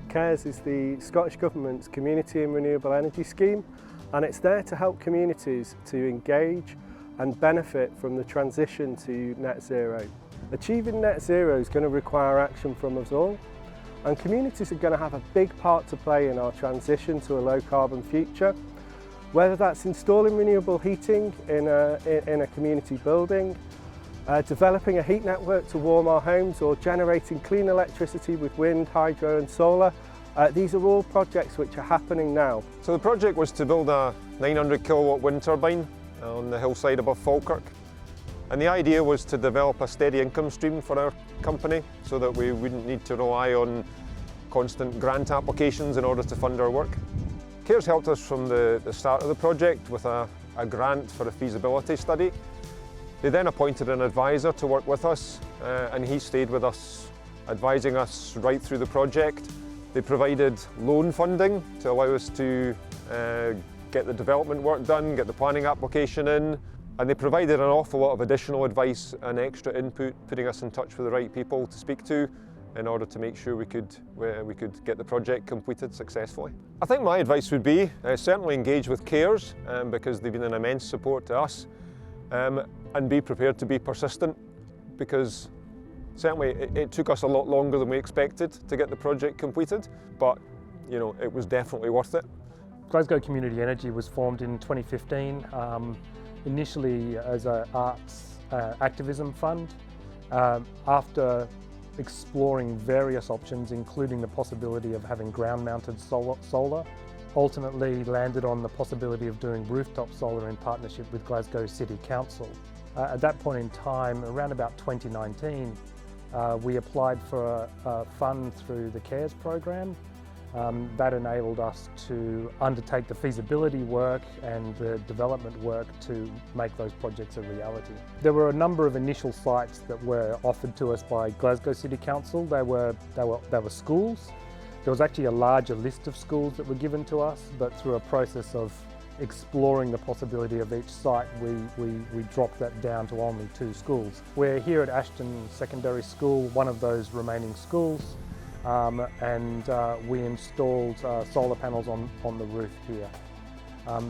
CARES is the Scottish Government's Community and Renewable Energy Scheme, and it's there to help communities to engage and benefit from the transition to net zero. Achieving net zero is going to require action from us all, and communities are going to have a big part to play in our transition to a low carbon future, whether that's installing renewable heating in a community building, developing a heat network to warm our homes, or generating clean electricity with wind, hydro and solar. These are all projects which are happening now. So the project was to build a 900 kilowatt wind turbine on the hillside above Falkirk. And the idea was to develop a steady income stream for our company so that we wouldn't need to rely on constant grant applications in order to fund our work. CARES helped us from the start of the project with a grant for a feasibility study. They then appointed an advisor to work with us, and he stayed with us, advising us right through the project. They provided loan funding to allow us to get the development work done, get the planning application in, and they provided an awful lot of additional advice and extra input, putting us in touch with the right people to speak to in order to make sure we could get the project completed successfully. I think my advice would be certainly engage with CARES because they've been an immense support to us, and be prepared to be persistent, because certainly it took us a lot longer than we expected to get the project completed, but you know, it was definitely worth it. Glasgow Community Energy was formed in 2015, initially as an arts activism fund. After exploring various options, including the possibility of having ground-mounted solar, ultimately landed on the possibility of doing rooftop solar in partnership with Glasgow City Council. At that point in time, around about 2019, we applied for a fund through the CARES program. That enabled us to undertake the feasibility work and the development work to make those projects a reality. There were a number of initial sites that were offered to us by Glasgow City Council. They were schools. There was actually a larger list of schools that were given to us, but through a process of exploring the possibility of each site, we dropped that down to only 2 schools. We're here at Ashton Secondary School, one of those remaining schools, and we installed solar panels on the roof here.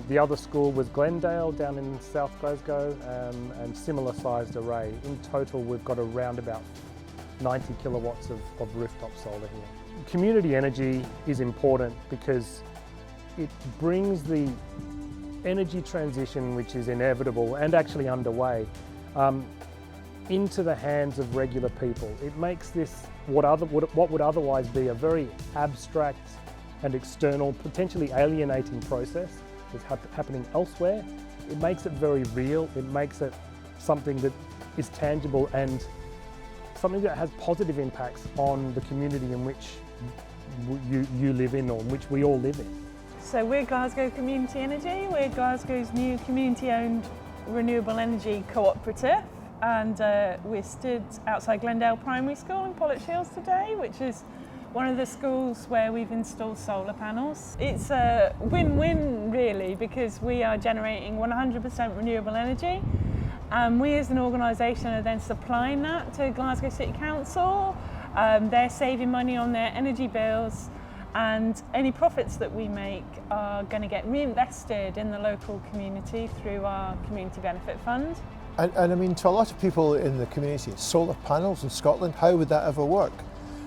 The other school was Glendale down in South Glasgow, and similar sized array. In total, we've got around about 90 kilowatts of rooftop solar here. Community energy is important because it brings the energy transition, which is inevitable and actually underway, into the hands of regular people. It makes this what would otherwise be a very abstract and external, potentially alienating process that's happening elsewhere. It makes it very real. It makes it something that is tangible and something that has positive impacts on the community in which you live in, or in which we all live in. So we're Glasgow Community Energy. We're Glasgow's new community-owned renewable energy cooperative, and we're stood outside Glendale Primary School in Pollock Shields today, which is one of the schools where we've installed solar panels. It's a win-win really, because we are generating 100% renewable energy, and we as an organisation are then supplying that to Glasgow City Council. They're saving money on their energy bills, and any profits that we make are going to get reinvested in the local community through our Community Benefit Fund. And I mean, to a lot of people in the community, solar panels in Scotland, how would that ever work?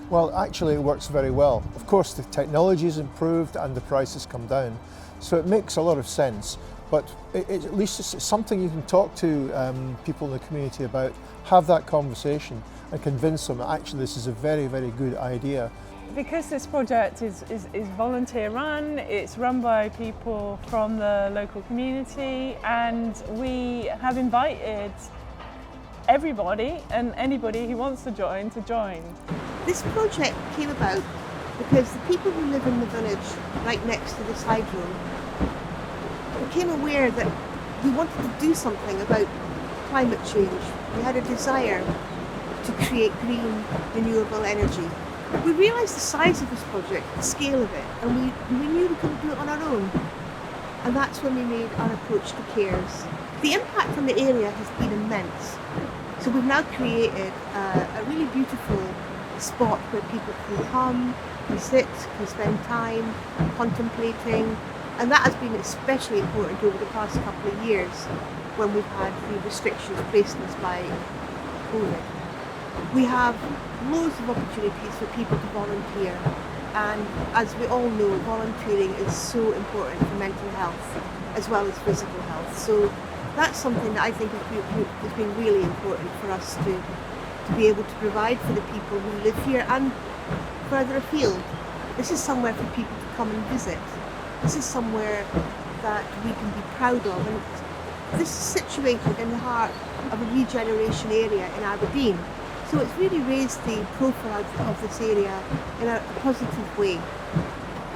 Well, actually it works very well. Of course, the technology's improved and the prices come down, so it makes a lot of sense. But at least it's something you can talk to people in the community about, have that conversation and convince them that actually this is a very, very good idea. Because this project is volunteer run, it's run by people from the local community, and we have invited everybody and anybody who wants to join. This project came about because the people who live in the village right next to this hydro became aware that we wanted to do something about climate change. We had a desire to create green, renewable energy. We realised the size of this project, the scale of it, and we knew we couldn't do it on our own. And that's when we made our approach to CARES. The impact on the area has been immense. So we've now created a really beautiful spot where people can come, can sit, can spend time contemplating, and that has been especially important over the past couple of years when we've had the restrictions placed on us by COVID. We have loads of opportunities for people to volunteer, and as we all know, volunteering is so important for mental health as well as physical health. So that's something that I think has been really important for us to be able to provide for the people who live here and further afield. This is somewhere for people to come and visit. This is somewhere that we can be proud of, and this is situated in the heart of a regeneration area in Aberdeen. So it's really raised the profile of this area in a positive way.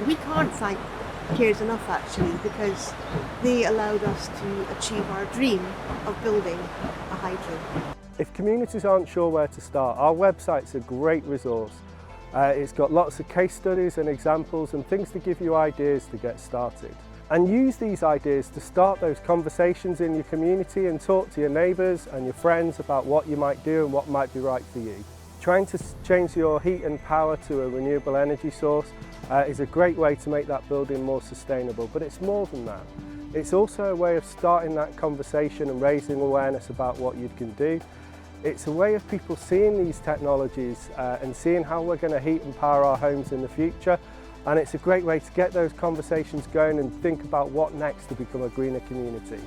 We can't thank Cares enough actually, because they allowed us to achieve our dream of building a hydro. If communities aren't sure where to start, our website's a great resource. It's got lots of case studies and examples and things to give you ideas to get started. And use these ideas to start those conversations in your community and talk to your neighbours and your friends about what you might do and what might be right for you. Trying to change your heat and power to a renewable energy source is a great way to make that building more sustainable, but it's more than that. It's also a way of starting that conversation and raising awareness about what you can do. It's a way of people seeing these technologies and seeing how we're going to heat and power our homes in the future, and it's a great way to get those conversations going and think about what next to become a greener community.